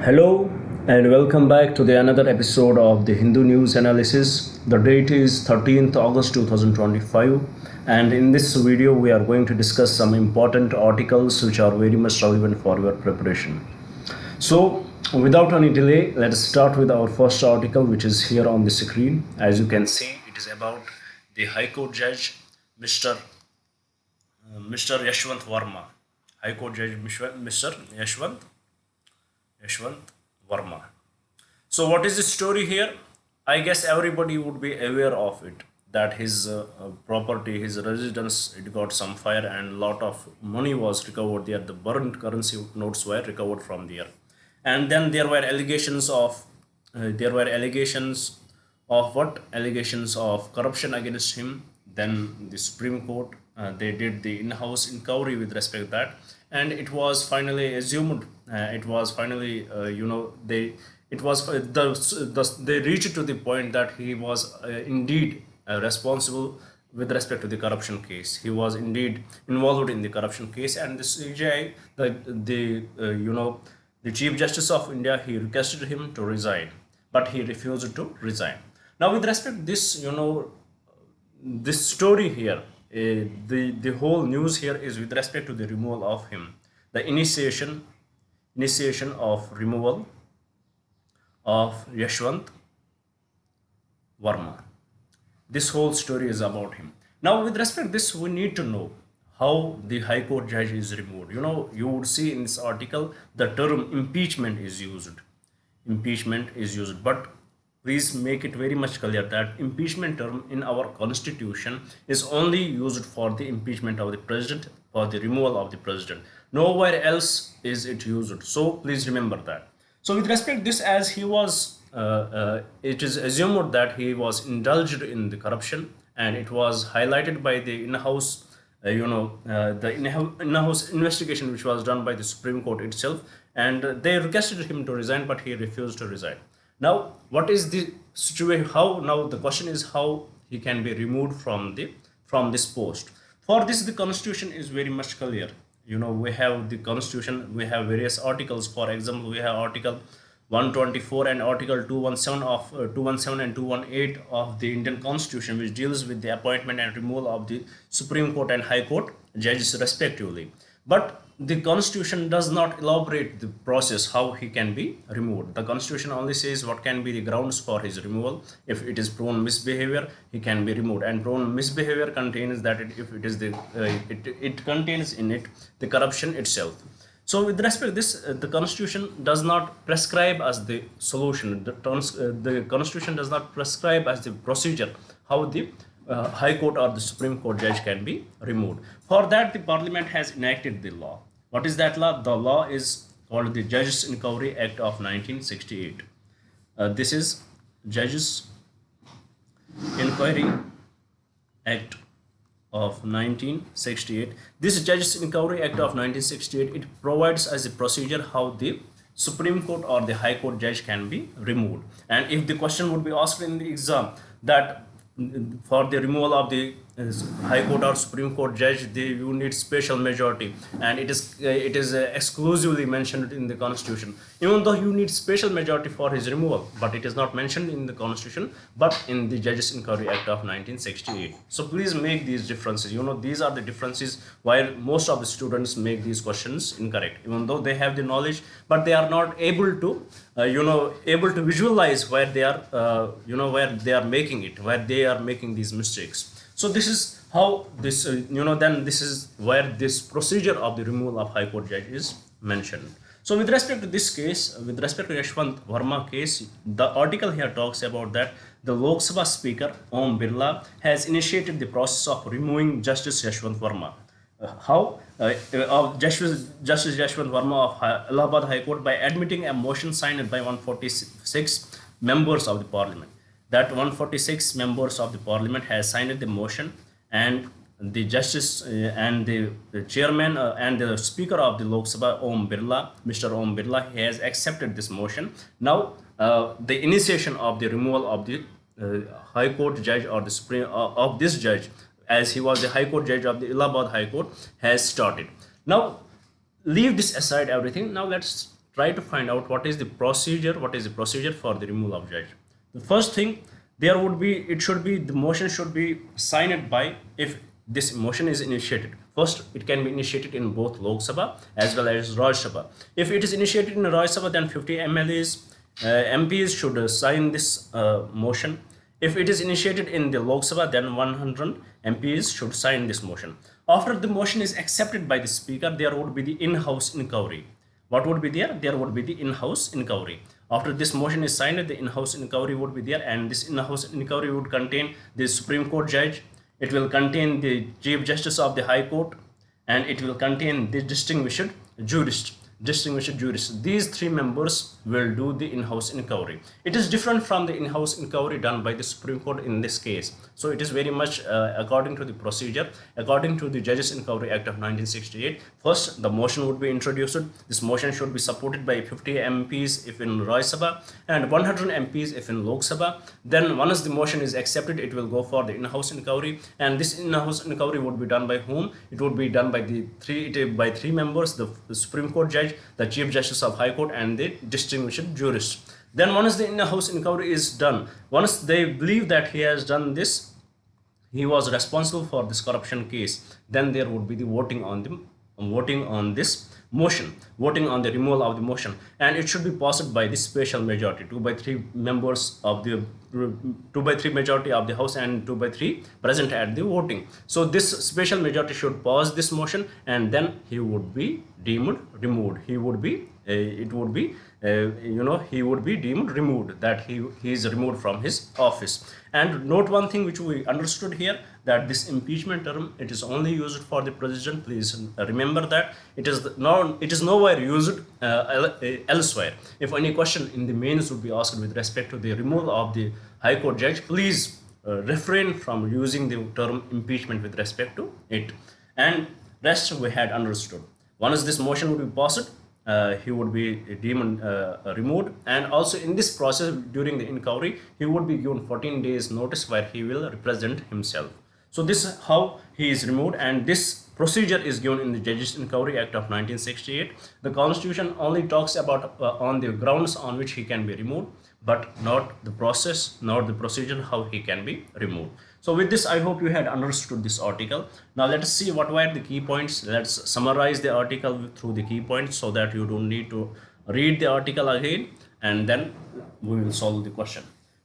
Hello and welcome back to the another episode of the Hindu News Analysis. The date is 13th August 2025, and in this video we are going to discuss some important articles which are very much relevant for your preparation. So without any delay, let us start with our first article, which is here on the screen. As you can see, it is about the High Court Judge Mr. Yashwant Verma. High Court Judge Mr. Yashwant Verma. So what is the story here? I guess everybody would be aware of it, that his property, his residence, it got some fire and lot of money was recovered there. The burnt currency notes were recovered from there. And then there were allegations of what? Allegations of corruption against him. Then the Supreme Court, they did the in-house inquiry with respect to that, and it was finally assumed. They reached to the point that he was indeed responsible with respect to the corruption case. He was indeed involved in the corruption case, and the CJI, the Chief Justice of India, he requested him to resign, but he refused to resign. Now, with respect to this, this story here, the whole news here is with respect to the removal of him, the initiation of removal of Yashwant Verma. This whole story is about him. Now, with respect to this, we need to know how the High Court judge is removed. You would see in this article the term impeachment is used. But please make it very much clear that impeachment term in our constitution is only used for the impeachment of the president, for the removal of the president. Nowhere else is it used. So please remember that. So with respect to this, as he was, it is assumed that he was indulged in the corruption, and it was highlighted by the in-house, in-house investigation which was done by the Supreme Court itself, and they requested him to resign, but he refused to resign. Now, what is the situation? Now the question is how he can be removed from this post. For this, the constitution is very much clear. We have the constitution, we have various articles. For example, we have article 124 and article 217 and 218 of the Indian Constitution, which deals with the appointment and removal of the Supreme Court and High Court judges respectively. But the Constitution does not elaborate the process how he can be removed. The Constitution only says what can be the grounds for his removal. If it is prone misbehavior, he can be removed. And prone misbehavior contains that it contains in it the corruption itself. So with respect to this, the Constitution does not prescribe as the solution. The Constitution does not prescribe as the procedure how the High Court or the Supreme Court judge can be removed. For that, the Parliament has enacted the law. What is that law? The law is called the Judges Inquiry Act of 1968. This is Judges Inquiry Act of 1968. This Judges Inquiry Act of 1968, it provides as a procedure how the Supreme Court or the High Court judge can be removed. And if the question would be asked in the exam that for the removal of the High Court or Supreme Court judge, you need special majority, and it is exclusively mentioned in the Constitution. Even though you need special majority for his removal, but it is not mentioned in the Constitution, but in the Judges Inquiry Act of 1968. So please make these differences. These are the differences why most of the students make these questions incorrect. Even though they have the knowledge, but they are not able to visualize where they are where they are making these mistakes. So this is how this then this is where this procedure of the removal of High Court judge is mentioned. So with respect to this case, with respect to Yashwant Verma case, the article here talks about that the Lok Sabha Speaker Om Birla has initiated the process of removing Justice Yashwant Verma. Justice Yashwant Verma of Allahabad High Court by admitting a motion signed by 146 members of the Parliament. That 146 members of the Parliament has signed the motion, and the Justice and the Chairman and the Speaker of the Lok Sabha, Mr. Om Birla, he has accepted this motion. Now, the initiation of the removal of the High Court judge or the Supreme of this judge, as he was the High Court judge of the Allahabad High Court, has started. Now, leave this aside everything. Now let's try to find out what is the procedure for the removal of judge. The first thing, there would be, it should be, the motion should be signed by, if this motion is initiated, first it can be initiated in both Lok Sabha as well as Rajya Sabha. If it is initiated in Rajya Sabha, then 50 MLAs, MPs should sign this motion. If it is initiated in the Lok Sabha, then 100 MPs should sign this motion. After the motion is accepted by the speaker, there would be the in-house inquiry. What would be there? There would be the in-house inquiry. After this motion is signed, the in-house inquiry would be there, and this in-house inquiry would contain the Supreme Court judge, it will contain the Chief Justice of the High Court, and it will contain the distinguished jurist. These three members will do the in-house inquiry. It is different from the in-house inquiry done by the Supreme Court in this case. So it is very much according to the procedure, according to the Judges Inquiry Act of 1968. First, the motion would be introduced. This motion should be supported by 50 MPs if in Rajya Sabha and 100 MPs if in Lok Sabha. Then once the motion is accepted, it will go for the in-house inquiry, and this in-house inquiry would be done by whom? It would be done by the three members, the Supreme Court judge, the Chief Justice of High Court, and the distinguished jurist. Then once the in-house inquiry is done, once they believe that he has done this, he was responsible for this corruption case, then there would be the voting on this motion, voting on the removal of the motion, and it should be passed by the special majority, 2/3 members of the 2/3 majority of the House and 2/3 present at the voting. So this special majority should pass this motion, and then he would be deemed removed. He would be he would be deemed removed, that he is removed from his office. And note one thing which we understood here, that this impeachment term, it is only used for the president. Please remember that it is nowhere used elsewhere. If any question in the mains would be asked with respect to the removal of the High Court judge, please refrain from using the term impeachment with respect to it. And rest we had understood. Once this motion would be passed, he would be deemed removed, and also in this process during the inquiry he would be given 14 days notice where he will represent himself. So this is how he is removed, and this procedure is given in the Judges Inquiry Act of 1968. The Constitution only talks about on the grounds on which he can be removed, but not the process, not the procedure how he can be removed. So with this, I hope you had understood this article. Now let us see what were the key points. Let's summarize the article through the key points so that you don't need to read the article again, and then we will solve the question.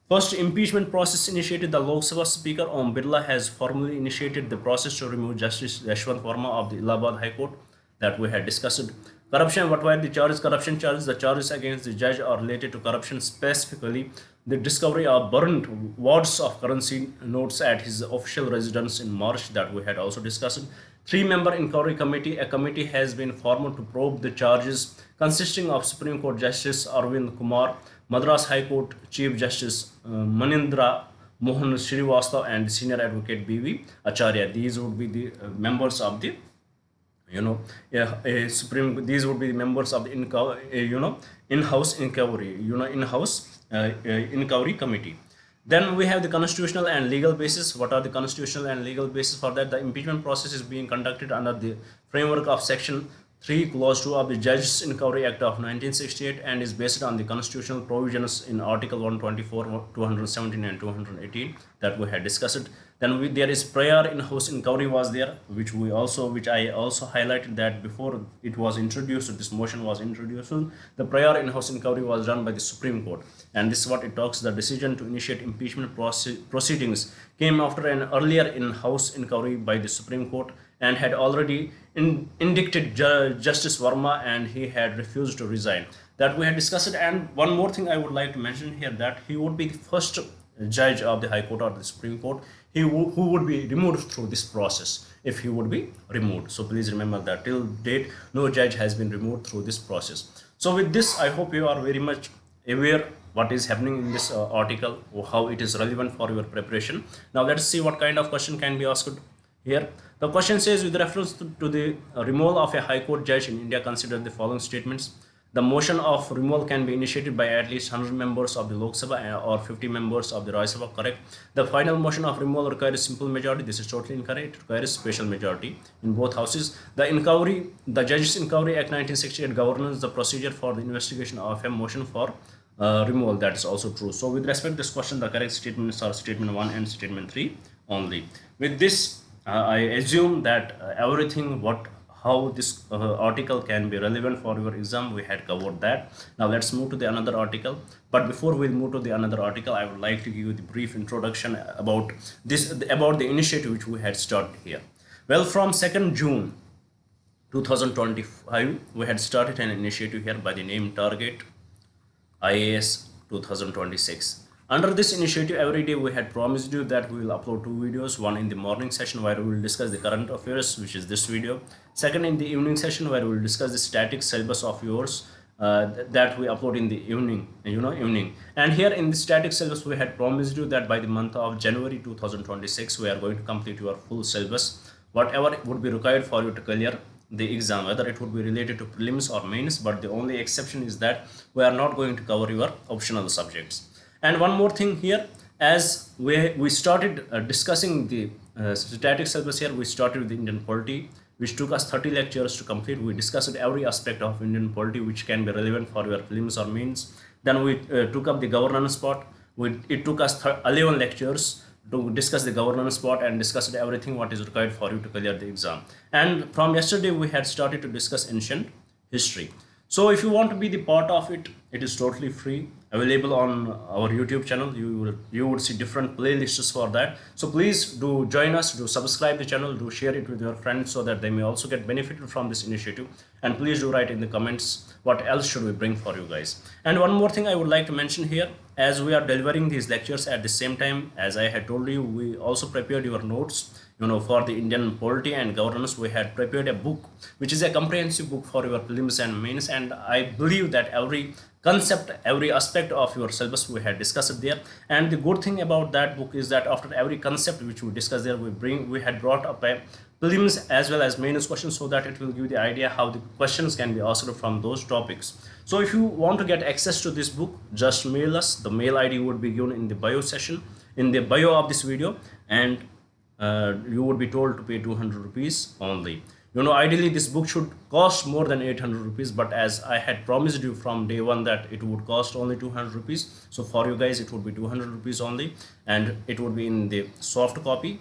First, impeachment process initiated. The Lok Sabha Speaker Om Birla has formally initiated the process to remove Justice Yashwant Verma of the Allahabad High Court that we had discussed. Corruption, what were the charges? Corruption charges. The charges against the judge are related to corruption, specifically the discovery of burnt wads of currency notes at his official residence in March that we had also discussed. 3-member inquiry committee. A committee has been formed to probe the charges, consisting of Supreme Court Justice Arvind Kumar, Madras High Court Chief Justice Manindra Mohan Srivastava, and Senior Advocate B.V. Acharya. These would be the members of the these would be the members of the in-house inquiry, inquiry committee. Then we have the constitutional and legal basis. What are the constitutional and legal basis for that? The impeachment process is being conducted under the framework of Section 3, Clause 2 of the Judges Inquiry Act of 1968 and is based on the constitutional provisions in Article 124, 217 and 218 that we had discussed. Then there is prior in-house inquiry was there, which I also highlighted that before it was introduced, this motion was introduced, the prior in-house inquiry was done by the Supreme Court. And this is what it talks. The decision to initiate impeachment proceedings came after an earlier in-house inquiry by the Supreme Court and had already indicted Justice Verma, and he had refused to resign. That we had discussed. And one more thing I would like to mention here, that he would be the first judge of the High Court or the Supreme Court who would be removed through this process, if he would be removed. So please remember that till date no judge has been removed through this process. So with this, I hope you are very much aware what is happening in this article, or how it is relevant for your preparation. Now let's see what kind of question can be asked here. The question says, with reference to the removal of a High Court judge in India, consider the following statements. The motion of removal can be initiated by at least 100 members of the Lok Sabha or 50 members of the Rajya Sabha, correct. The final motion of removal requires simple majority. This is totally incorrect. It requires special majority in both houses. The Judges Inquiry Act 1968 governs the procedure for the investigation of a motion for removal. That is also true. So with respect to this question, the correct statements are statement 1 and statement 3 only. With this, I assume that everything how this article can be relevant for your exam, we had covered that. Now let's move to the another article. But before we move to the another article, I would like to give you the brief introduction about the initiative which we had started here. Well, from 2nd June 2025, we had started an initiative here by the name Target IAS 2026. Under this initiative, every day we had promised you that we will upload 2 videos, one in the morning session where we will discuss the current affairs, which is this video. Second, in the evening session where we will discuss the static syllabus of yours that we upload in the evening, And here in the static syllabus, we had promised you that by the month of January 2026, we are going to complete your full syllabus, whatever would be required for you to clear the exam, whether it would be related to prelims or mains, but the only exception is that we are not going to cover your optional subjects. And one more thing here, as we started discussing the static syllabus here, we started with the Indian polity, which took us 30 lectures to complete. We discussed every aspect of Indian polity which can be relevant for your prelims or mains. Then we took up the governance part. It took us 11 lectures to discuss the governance part and discussed everything what is required for you to clear the exam. And from yesterday, we had started to discuss ancient history. So if you want to be the part of it, it is totally free, available on our YouTube channel. You would see different playlists for that. So please do join us, do subscribe the channel, do share it with your friends so that they may also get benefited from this initiative. And please do write in the comments what else should we bring for you guys. And one more thing I would like to mention here, as we are delivering these lectures at the same time, as I had told you, we also prepared your notes. For the Indian polity and governance, we had prepared a book, which is a comprehensive book for your prelims and mains. And I believe that every concept, every aspect of your syllabus we had discussed there. And the good thing about that book is that after every concept which we discussed there, we had brought up a prelims as well as mains questions, so that it will give you the idea how the questions can be asked from those topics. So if you want to get access to this book, just mail us. The mail ID would be given in the bio session, in the bio of this video, and you would be told to pay 200 rupees only. Ideally this book should cost more than 800 rupees, but as I had promised you from day one that it would cost only 200 rupees, so for you guys it would be 200 rupees only, and it would be in the soft copy.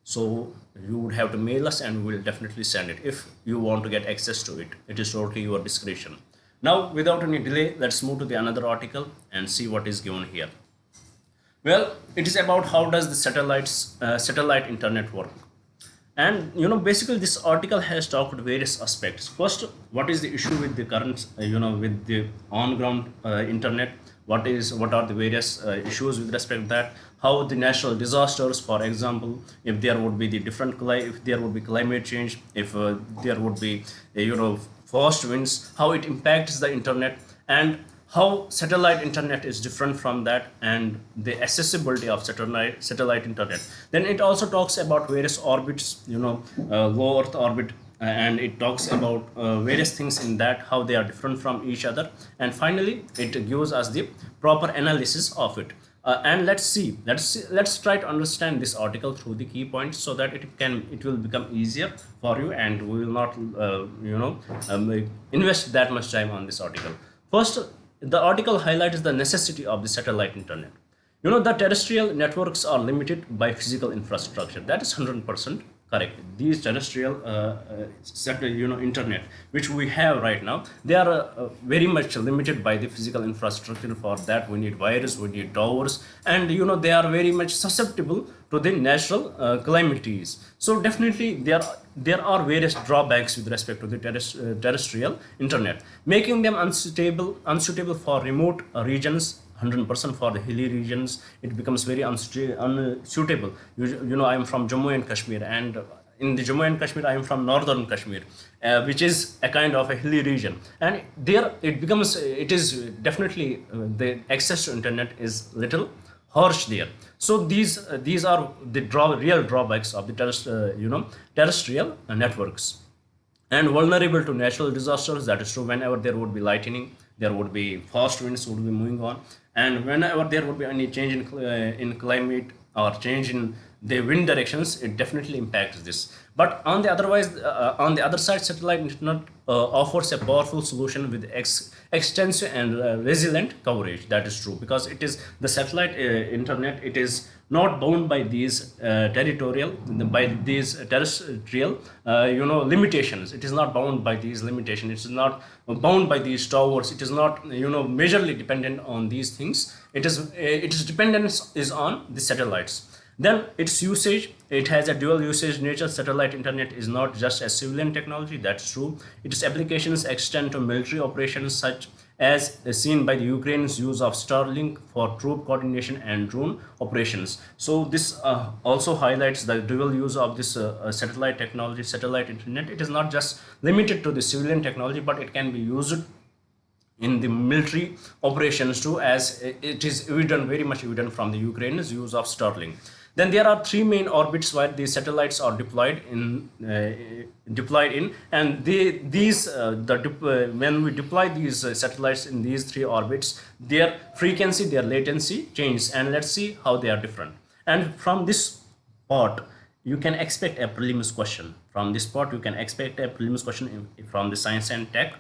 So you would have to mail us and we will definitely send it if you want to get access to it. It is totally your discretion. Now without any delay, let's move to the another article and see what is given here. Well, it is about how does the satellite internet work. And basically this article has talked various aspects. First, what is the issue with the current with the on-ground internet? What are the various issues with respect to that? How the natural disasters, for example, if there would be climate change, if there would be fast winds, how it impacts the internet, and how satellite internet is different from that, and the accessibility of satellite internet. Then it also talks about various orbits, low Earth orbit, and it talks about various things in that, how they are different from each other. And finally, it gives us the proper analysis of it. And let's try to understand this article through the key points, so that it will become easier for you, and we will not invest that much time on this article. First, the article highlights the necessity of the satellite internet. The terrestrial networks are limited by physical infrastructure. That is 100% correct. These terrestrial internet which we have right now, they are very much limited by the physical infrastructure. For that we need wires, we need towers, and they are very much susceptible to the natural calamities. So definitely there are various drawbacks with respect to the terrestrial internet, making them unsuitable for remote regions. 100% for the hilly regions, it becomes very unsuitable. I am from Jammu and Kashmir, and in the Jammu and Kashmir I am from northern Kashmir, which is a kind of a hilly region, and there it is definitely the access to internet is little harsh there. So these are the real drawbacks of the terrestrial networks. and vulnerable to natural disasters. That is true. Whenever there would be lightning, there would be fast winds would be moving on, and whenever there would be any change in climate or change in the wind directions, it definitely impacts this. But on the other side, satellite internet offers a powerful solution with extensive and resilient coverage. That is true, because it is the satellite internet, it is not bound by these terrestrial limitations. It is not bound by these limitations. It is not bound by these towers. It is not majorly dependent on these things. Its dependence is on the satellites. Then its usage, it has a dual usage nature. Satellite internet is not just a civilian technology. That's true. Its applications extend to military operations, such as seen by the Ukraine's use of Starlink for troop coordination and drone operations. So this also highlights the dual use of this satellite technology, satellite internet. It is not just limited to the civilian technology, but it can be used in the military operations too, as it is evident, very much evident from the Ukraine's use of Starlink. Then there are three main orbits where the satellites are deployed in, and when we deploy these satellites in these three orbits, their frequency, their latency changes, and let's see how they are different. And from this part, you can expect a prelims question. From this part, you can expect a prelims question from the science and tech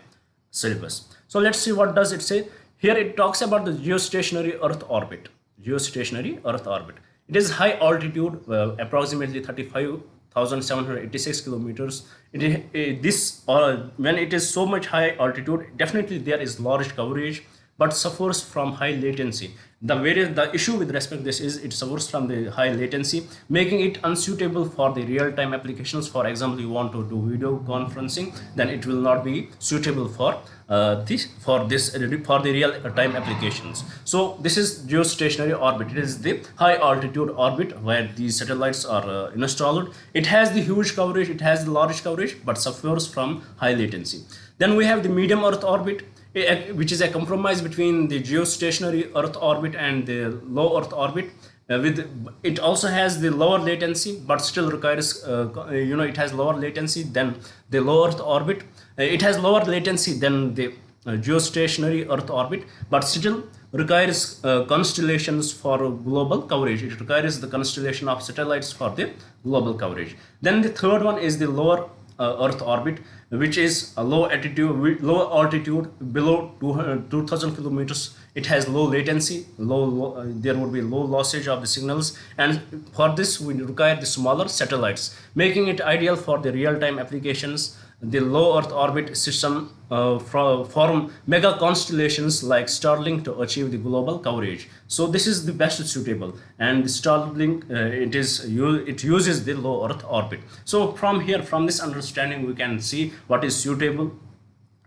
syllabus. So let's see what does it say. Here it talks about the geostationary Earth orbit. Geostationary Earth orbit. It is high altitude, approximately 35,786 kilometers. When it is so much high altitude, definitely there is large coverage, but suffers from high latency. The issue with respect to this is it suffers from the high latency, making it unsuitable for the real-time applications. For example, you want to do video conferencing, then it will not be suitable for the real-time applications. So this is geostationary orbit. It is the high altitude orbit where these satellites are installed. It has the huge coverage, it has the large coverage, but suffers from high latency. Then we have the medium Earth orbit, which is a compromise between the geostationary Earth orbit and the low Earth orbit. It also has the lower latency, but still requires it has lower latency than the low Earth orbit. It has lower latency than the geostationary Earth orbit, but still requires constellations for global coverage. It requires the constellation of satellites for the global coverage. Then the third one is the lower Earth orbit, which is a low altitude below 2000 kilometers. It has low latency, there would be low lossage of the signals, and for this we require the smaller satellites, making it ideal for the real-time applications. The low Earth orbit system form mega constellations like Starlink to achieve the global coverage. So this is the best suitable, and the Starlink it uses the low Earth orbit. So from this understanding, we can see what is suitable,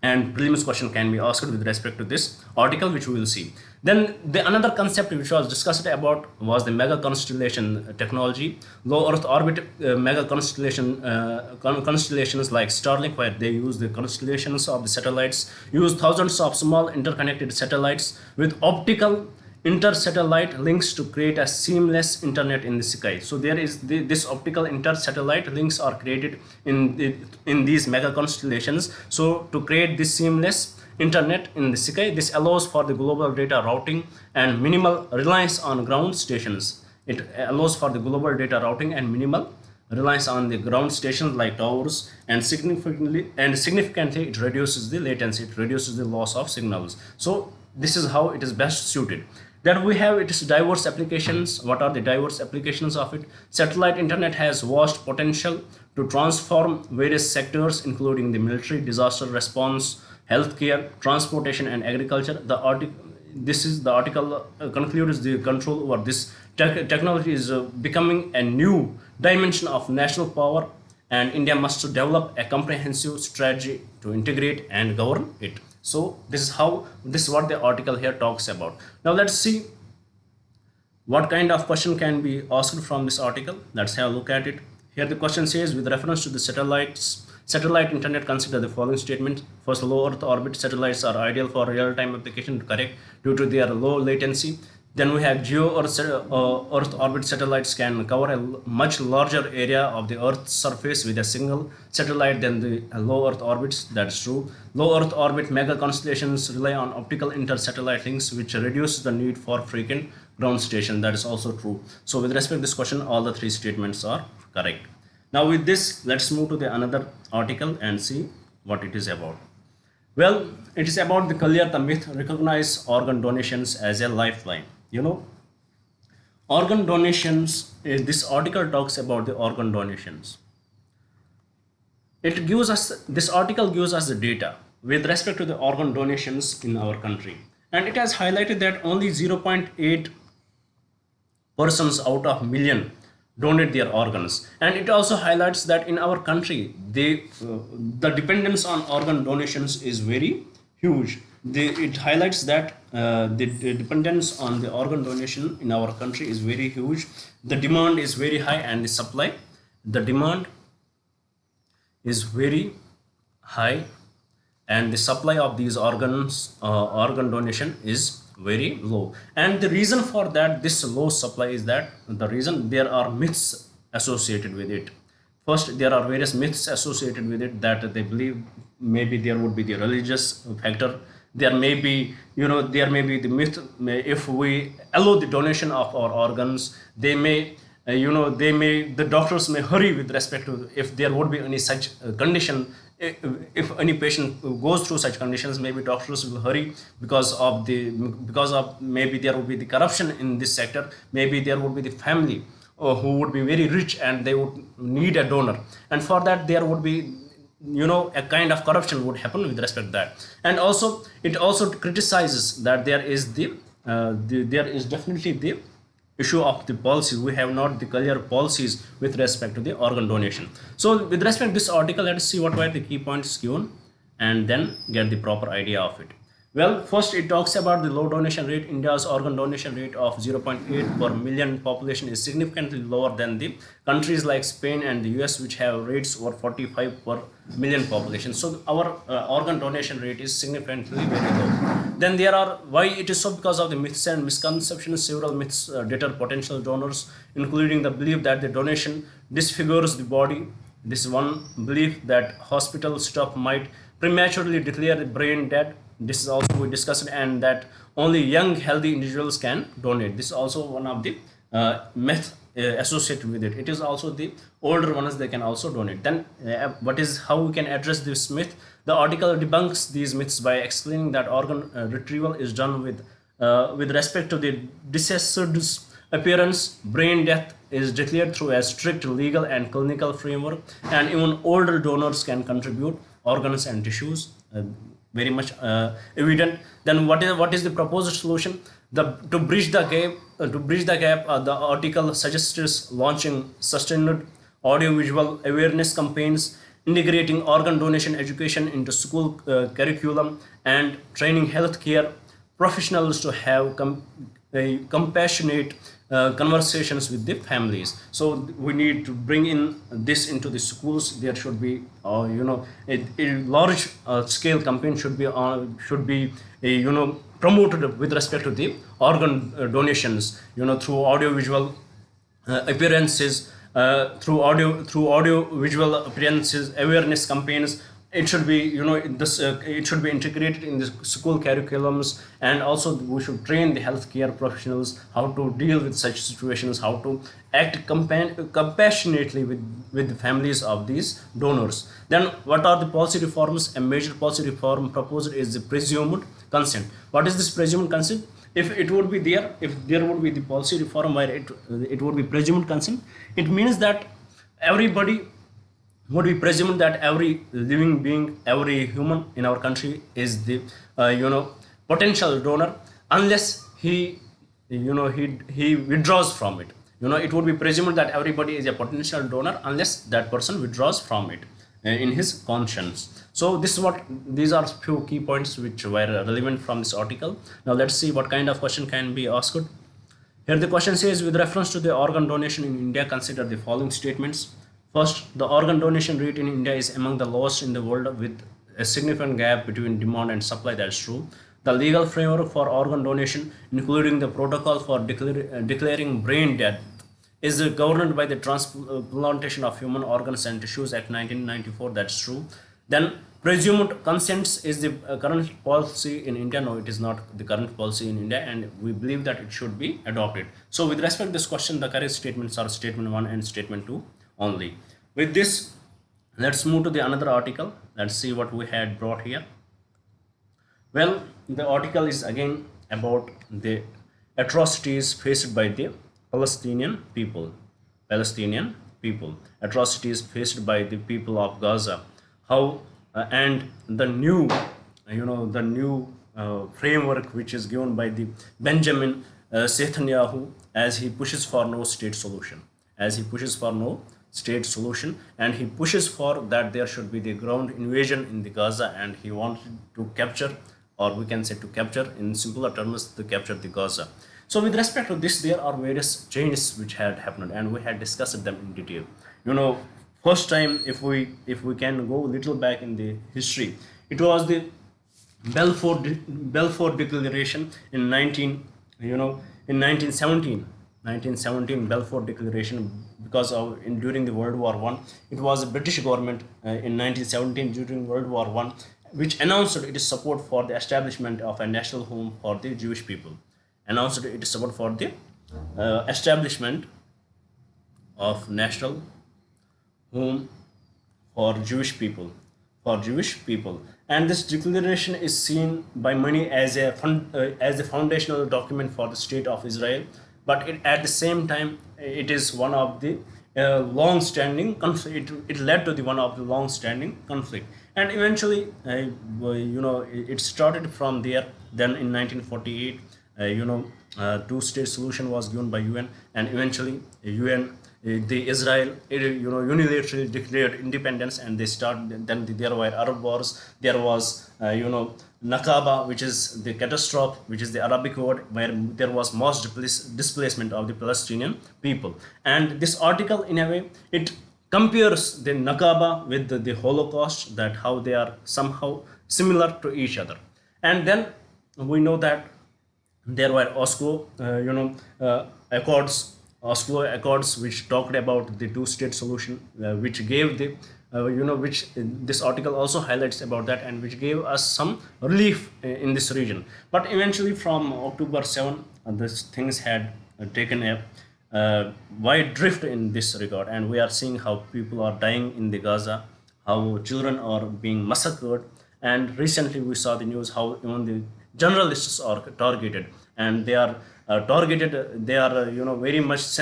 and prelims question can be asked with respect to this article, which we will see. Then another concept which was discussed about was the mega constellation technology. Low Earth orbit mega constellations like Starlink, where they use the constellations of the satellites, use thousands of small interconnected satellites with optical inter-satellite links to create a seamless internet in the sky. So there is this optical inter-satellite links are created in these mega constellations. So to create this seamless internet in the sky, this allows for the global data routing and minimal reliance on ground stations. It allows for the global data routing and minimal reliance on the ground stations like towers, and significantly it reduces the latency, it reduces the loss of signals. So this is how it is best suited. Then we have its diverse applications. What are the diverse applications of it? Satellite internet has vast potential to transform various sectors, including the military, disaster response, healthcare, transportation, and agriculture. The article concludes the control over this technology is becoming a new dimension of national power, and India must develop a comprehensive strategy to integrate and govern it. So this is what the article here talks about. Now let's see what kind of question can be asked from this article. Let's have a look at it. Here the question says, with reference to the satellite internet, consider the following statement. First, low Earth orbit satellites are ideal for real-time application. Correct, due to their low latency. Then we have Earth orbit satellites can cover a much larger area of the Earth's surface with a single satellite than the low Earth orbits. That's true. Low Earth orbit mega constellations rely on optical inter-satellite links, which reduce the need for frequent ground station. That is also true. So with respect to this question, all the three statements are correct. Now with this, let's move to the another article and see what it is about. Well, it is about the clear the myth recognize organ donations as a lifeline. Organ donations, this article talks about the organ donations. This article gives us the data with respect to the organ donations in our country. And it has highlighted that only 0.8 persons out of million donate their organs. And it also highlights that in our country, the dependence on organ donations is very huge. It highlights that the dependence on the organ donation in our country is very huge. The demand is very high and the demand is very high and the supply of these organ donation is very low. And the reason for that, this low supply, is that the reason there are myths associated with it. First, there are various myths associated with it, that they believe maybe there would be the religious factor. There may be the myth, if we allow the donation of our organs, the doctors may hurry with respect to, if there would be any such condition, if any patient goes through such conditions, maybe doctors will hurry because of maybe there would be the corruption in this sector, maybe there would be the family who would be very rich and they would need a donor, and for that there would be a kind of corruption would happen with respect to that. And also it also criticizes that there is definitely the issue of the policies. We have not the clear policies with respect to the organ donation. So with respect to this article, let us see what were the key points given and then get the proper idea of it. Well, first it talks about the low donation rate. India's organ donation rate of 0.8 per million population is significantly lower than the countries like Spain and the US, which have rates over 45 per million population. So our organ donation rate is significantly very low. Then why it is so? Because of the myths and misconceptions. Several myths deter potential donors, including the belief that the donation disfigures the body. This is one belief, that hospital staff might prematurely declare the brain dead. This is also we discussed, and that only young healthy individuals can donate. This is also one of the myths associated with it. It is also the older ones, they can also donate. Then how we can address this myth? The article debunks these myths by explaining that organ retrieval is done with respect to the deceased's appearance. Brain death is declared through a strict legal and clinical framework, and even older donors can contribute organs and tissues. Very much evident. Then what is the proposed solution? To bridge the gap, the article suggests launching sustained audiovisual awareness campaigns, integrating organ donation education into school curriculum, and training healthcare professionals to have compassionate conversations with the families. So we need to bring in this into the schools. There should be a large scale campaign should be promoted with respect to the organ donations, through audiovisual appearances, awareness campaigns. It should be it should be integrated in the school curriculums, and also we should train the healthcare professionals how to deal with such situations, how to act compassionately with the families of these donors. Then what are the policy reforms? A major policy reform proposed is the presumed consent. What is this presumed consent? If there would be the policy reform where it would be presumed consent, it means that everybody would be presumed that every living being, every human in our country is the potential donor, unless he withdraws from it. It would be presumed that everybody is a potential donor unless that person withdraws from it in his conscience. So these are few key points which were relevant from this article. Now let's see what kind of question can be asked. Here the question says, with reference to the organ donation in India, consider the following statements. First, the organ donation rate in India is among the lowest in the world, with a significant gap between demand and supply. That's true. The legal framework for organ donation, including the protocol for declaring brain death, is governed by the Transplantation of Human Organs and Tissues Act 1994. That's true. Then presumed consents is the current policy in India. No, it is not the current policy in India, and we believe that it should be adopted. So with respect to this question, the correct statements are statement 1 and statement 2 only. With this, let's move to the another article. Let's see what we had brought here. Well, the article is again about the atrocities faced by the Palestinian people. Palestinian people. Atrocities faced by the people of Gaza. How and the new, the new framework which is given by the Benjamin Netanyahu, as he pushes for no state solution. As he pushes for no state solution, and he pushes for that there should be the ground invasion in the Gaza, and he wanted to capture, or we can say to capture in simpler terms, to capture the Gaza. So with respect to this, there are various changes which had happened, and we had discussed them in detail. First time, if we can go a little back in the history, it was the Balfour Declaration in 1917. 1917 Balfour Declaration, because during the World War I, it was the British government in 1917 during World War I, which announced its support for the establishment of a national home for the Jewish people. Announced its support for the establishment of national home for Jewish people. And this declaration is seen by many as a foundational document for the state of Israel, but at the same time, it is one of the long-standing conflict. It led to the one of the long-standing conflict, and eventually, it started from there. Then in 1948, two-state solution was given by UN, and eventually UN, the Israel, unilaterally declared independence, and they started. Then there were Arab wars. There was Nakaba, which is the catastrophe, which is the Arabic word, where there was mass displacement of the Palestinian people. And this article, in a way, it compares the Nakaba with the Holocaust, that how they are somehow similar to each other. And then we know that there were Oslo Accords, which talked about the two-state solution, which gave the which this article also highlights about that, and which gave us some relief in this region. But eventually, from October 7, these things had taken a wide drift in this regard, and we are seeing how people are dying in the Gaza, how children are being massacred, and recently we saw the news how even the journalists are targeted, and they are targeted. They are very much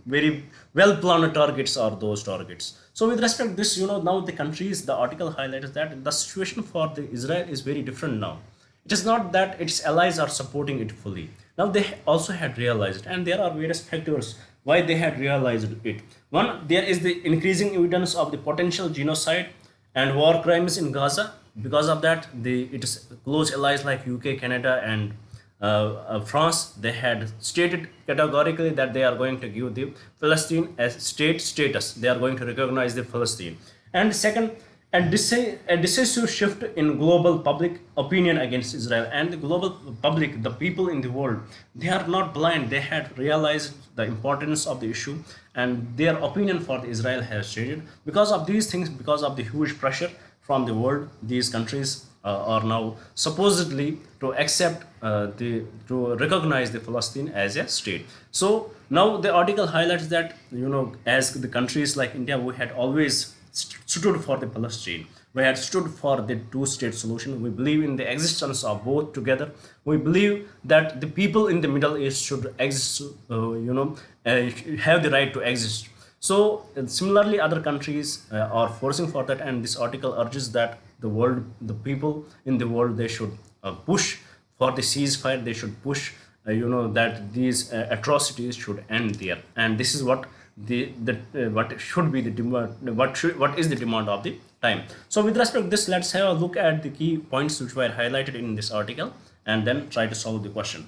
very well planned targets are those targets. So with respect to this, now the countries, the article highlights that the situation for the Israel is very different now. It is not that its allies are supporting it fully. Now they also had realized, and there are various factors why they had realized it. One, there is the increasing evidence of the potential genocide and war crimes in Gaza. Because of that, its close allies like UK, Canada, and France, they had stated categorically that they are going to give the Palestine as state status. They are going to recognize the Palestine. And second, a decisive shift in global public opinion against Israel. And the global public, the people in the world, they are not blind. They had realized the importance of the issue, and their opinion for the Israel has changed. Because of these things, because of the huge pressure from the world, these countries are now supposedly to accept to recognize the Palestine as a state. So now the article highlights that as the countries like India, we had always stood for the Palestine. We had stood for the two-state solution. We believe in the existence of both together. We believe that the people in the Middle East should exist, have the right to exist. So similarly, other countries are forcing for that, and this article urges that the people in the world, they should push for the ceasefire. They should push, that these atrocities should end there, and this is what what should be the demand. What is the demand of the time? So with respect to this, let's have a look at the key points which were highlighted in this article, and then try to solve the question.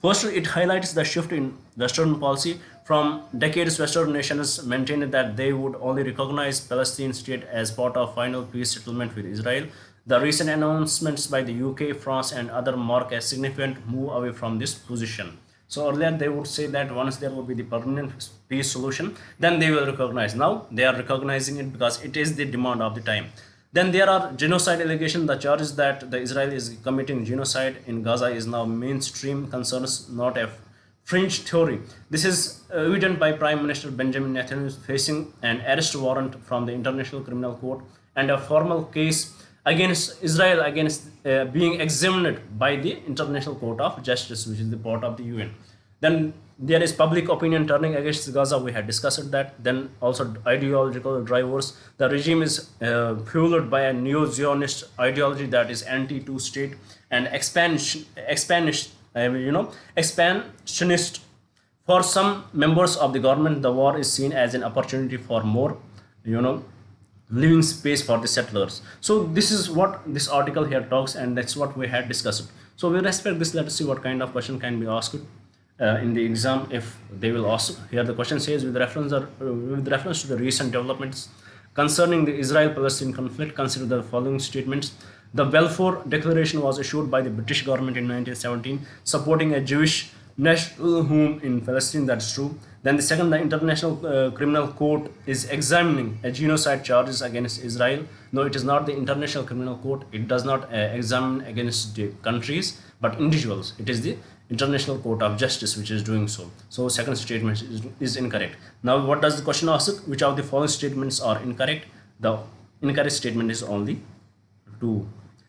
First, it highlights the shift in Western policy. From decades, Western nations maintained that they would only recognize Palestine state as part of final peace settlement with Israel. The recent announcements by the UK, France, and other mark a significant move away from this position. So earlier they would say that once there would be the permanent peace solution, then they will recognize. Now they are recognizing it because it is the demand of the time. Then there are genocide allegations. The charges that the Israel is committing genocide in Gaza is now mainstream concerns, not a fringe theory. This is evident by Prime Minister Benjamin Netanyahu facing an arrest warrant from the International Criminal Court and a formal case against Israel against being examined by the International Court of Justice, which is the part of the UN. Then there is public opinion turning against Gaza. We had discussed that. Then also ideological drivers. The regime is fueled by a neo-Zionist ideology that is anti-two-state and expansionist. For some members of the government, the war is seen as an opportunity for more, living space for the settlers. So this is what this article here talks, and that's what we had discussed. So with respect to this, let us see what kind of question can be asked in the exam if they will ask. Here the question says, with reference to the recent developments concerning the Israel-Palestine conflict, consider the following statements. The Balfour Declaration was issued by the British government in 1917, supporting a Jewish national home in Palestine. That's true. Then the second, the International Criminal Court is examining a genocide charges against Israel. No, it is not the International Criminal Court. It does not examine against the countries, but individuals. It is the International Court of Justice which is doing so. So second statement is incorrect. Now what does the question ask? Which of the following statements are incorrect? The incorrect statement is only 2.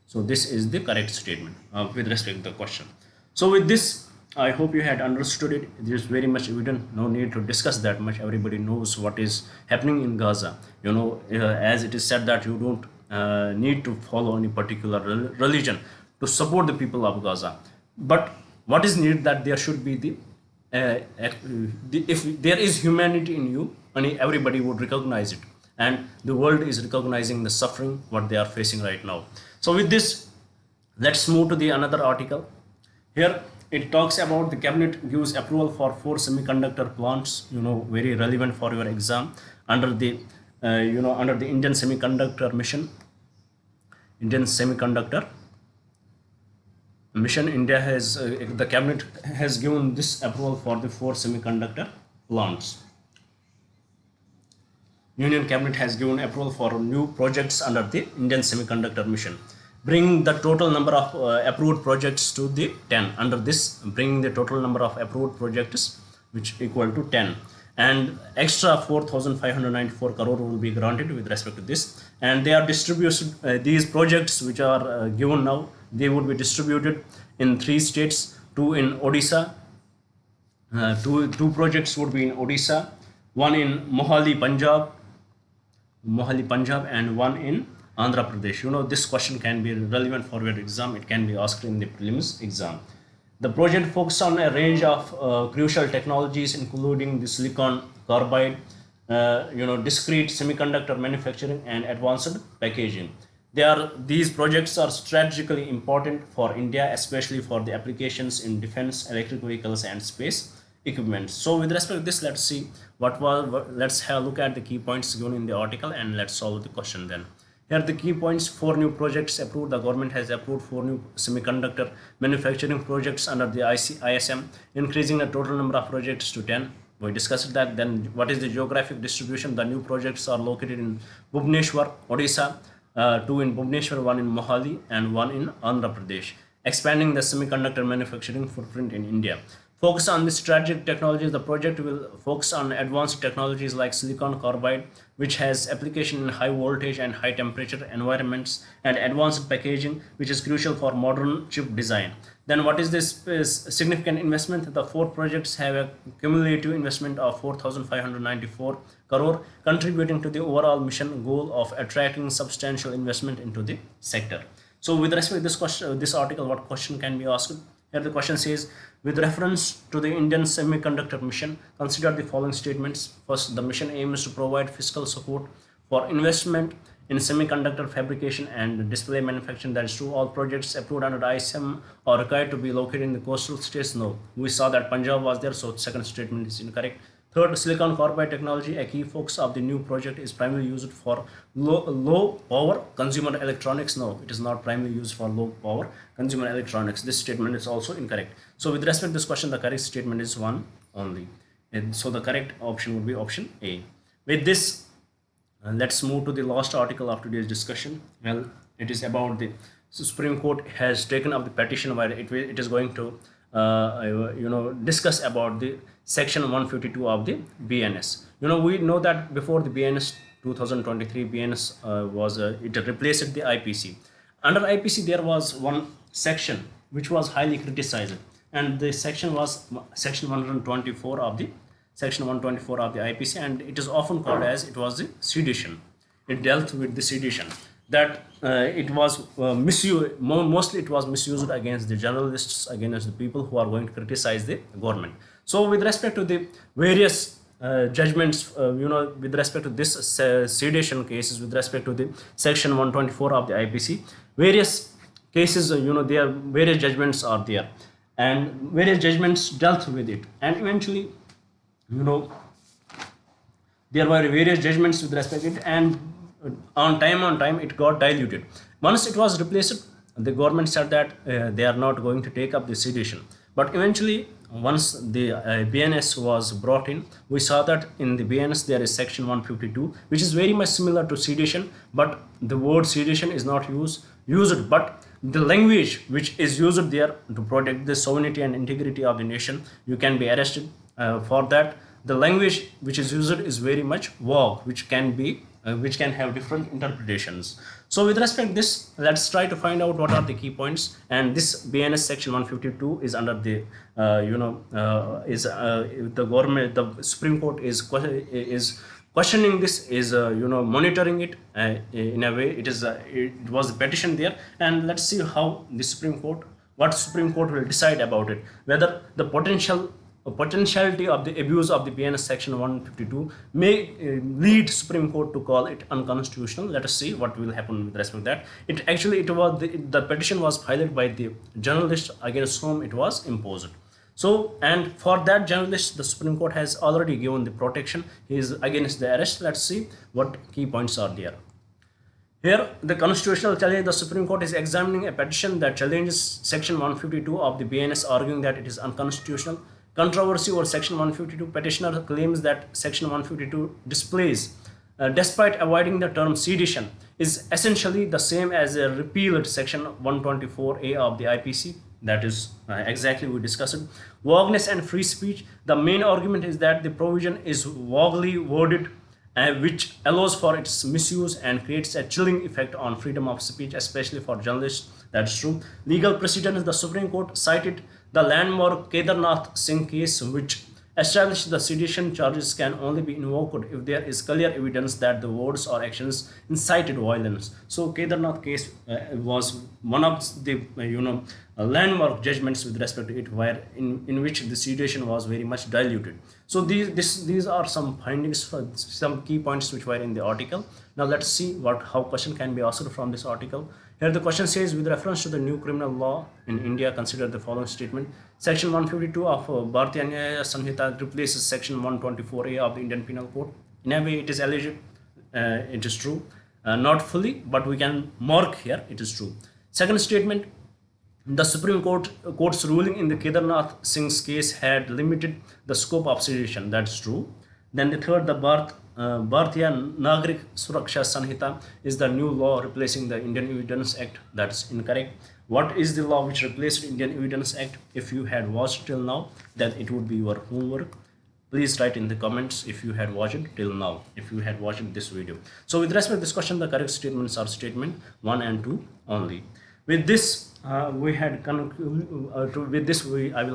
So this is the correct statement with respect to the question. So with this, I hope you had understood it. It is very much evident. No need to discuss that much. Everybody knows what is happening in Gaza. As it is said that you don't need to follow any particular religion to support the people of Gaza. But what is needed that there should be if there is humanity in you, everybody would recognize it. And the world is recognizing the suffering what they are facing right now. So with this, let's move to the another article. Here it talks about the cabinet gives approval for 4 semiconductor plants, very relevant for your exam under the under the Indian semiconductor mission. India has the cabinet has given this approval for the 4 semiconductor plants. Union cabinet has given approval for new projects under the Indian semiconductor mission, bringing the total number of approved projects to the 10. Under this, bringing the total number of approved projects which equal to 10, and extra 4,594 crore will be granted with respect to this. And they are distributed, these projects which are given now, they would be distributed in 3 states, 2 in Odisha, two projects would be in Odisha, 1 in Mohali, Punjab, and 1 in Andhra Pradesh. This question can be relevant for your exam. It can be asked in the prelims exam. The project focuses on a range of crucial technologies, including the silicon carbide, discrete semiconductor manufacturing, and advanced packaging. These projects are strategically important for India, especially for the applications in defense, electric vehicles, and space equipment. So with respect to this, let's see let's have a look at the key points given in the article, and let's solve the question then. Here are the key points. 4 new projects approved. The government has approved 4 new semiconductor manufacturing projects under the ISM, increasing the total number of projects to 10. We discussed that. Then what is the geographic distribution? The new projects are located in Bhubaneswar, Odisha, 2 in Bhubaneswar, 1 in Mohali, and 1 in Andhra Pradesh, expanding the semiconductor manufacturing footprint in India. Focus on the strategic technologies. The project will focus on advanced technologies like silicon carbide, which has application in high voltage and high temperature environments, and advanced packaging, which is crucial for modern chip design. Then what is this significant investment? The 4 projects have a cumulative investment of 4,594 crore, contributing to the overall mission goal of attracting substantial investment into the sector. So with respect to this question, this article, what question can be asked? Here the question says, with reference to the Indian semiconductor mission, consider the following statements. First, the mission aims to provide fiscal support for investment in semiconductor fabrication and display manufacturing. That is true. All projects approved under ISM are required to be located in the coastal states. No, we saw that Punjab was there, so second statement is incorrect. Third, silicon carbide technology, a key focus of the new project, is primarily used for low power consumer electronics. No, it is not primarily used for low power consumer electronics. This statement is also incorrect. So with respect to this question, the correct statement is one only. And so the correct option would be option A. With this, let's move to the last article of today's discussion. Well, it is about the Supreme Court has taken up the petition where it is going to discuss about the section 152 of the BNS. We know that before the BNS 2023, BNS it replaced the IPC. Under IPC there was one section which was highly criticized, and the section was section 124 of the IPC, and it is often called as it was the sedition. It dealt with the sedition, that it was misused. Mostly it was misused against the journalists, against the people who are going to criticize the government. So with respect to the various judgments, with respect to this sedition cases, with respect to the section 124 of the IPC, various cases, there various judgments are there, and various judgments dealt with it, and eventually, there were various judgments with respect to it, and on time it got diluted. Once it was replaced, the government said that they are not going to take up the sedition. But eventually, once the BNS was brought in, we saw that in the BNS there is section 152, which is very much similar to sedition, but the word sedition is not used, but the language which is used there to protect the sovereignty and integrity of the nation, you can be arrested for that. The language which is used is very much vague, which can have different interpretations. So with respect to this, let's try to find out what are the key points. And this BNS section 152 is under the the government, the Supreme Court is questioning this, is monitoring it in a way. It was a petition there, and let's see how the what Supreme Court will decide about it, whether the potentiality of the abuse of the BNS section 152 may lead Supreme Court to call it unconstitutional. Let us see what will happen with respect to that. The petition was filed by the journalist against whom it was imposed. So, and for that journalist, the Supreme Court has already given the protection. He is against the arrest. Let's see what key points are there. Here, the constitutional challenge. The Supreme Court is examining a petition that challenges section 152 of the BNS, arguing that it is unconstitutional. Controversy over section 152. Petitioner claims that section 152 displays, despite avoiding the term sedition, is essentially the same as a repealed section 124A of the IPC. That is exactly we discussed. Vagueness and free speech. The main argument is that the provision is vaguely worded, which allows for its misuse and creates a chilling effect on freedom of speech, especially for journalists. That's true. Legal precedent. The Supreme Court cited the landmark Kedarnath Singh case, which established the sedition charges can only be invoked if there is clear evidence that the words or actions incited violence. So Kedarnath case was one of the landmark judgments with respect to it, where in which the sedition was very much diluted. So these are some findings, for some key points which were in the article. Now let's see how question can be asked from this article. Here the question says, with reference to the new criminal law in India, consider the following statement. Section 152 of Bharatiya Nyaya Sanhita replaces section 124A of the Indian Penal Code. In a way, it is alleged, it is true. Not fully, but we can mark here, it is true. Second statement, the Supreme Court's ruling in the Kedarnath Singh's case had limited the scope of sedition. That's true. Then the third, the Bharatiya Nagrik Suraksha Sanhita is the new law replacing the Indian Evidence Act. That's incorrect. What is the law which replaced Indian Evidence Act? If you had watched till now, then it would be your homework. Please write in the comments if you had watched it till now, if you had watched this video. So with respect to this question, the correct statements are statement 1 and 2 only. With this, I will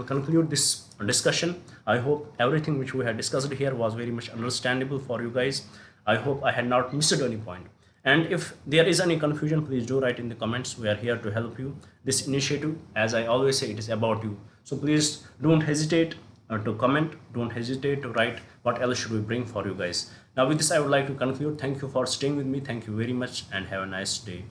conclude this discussion. I hope everything which we had discussed here was very much understandable for you guys. I hope I had not missed any point. And if there is any confusion, please do write in the comments. We are here to help you. This initiative, as I always say, it is about you. So please don't hesitate to comment. Don't hesitate to write what else should we bring for you guys. Now with this, I would like to conclude. Thank you for staying with me. Thank you very much and have a nice day.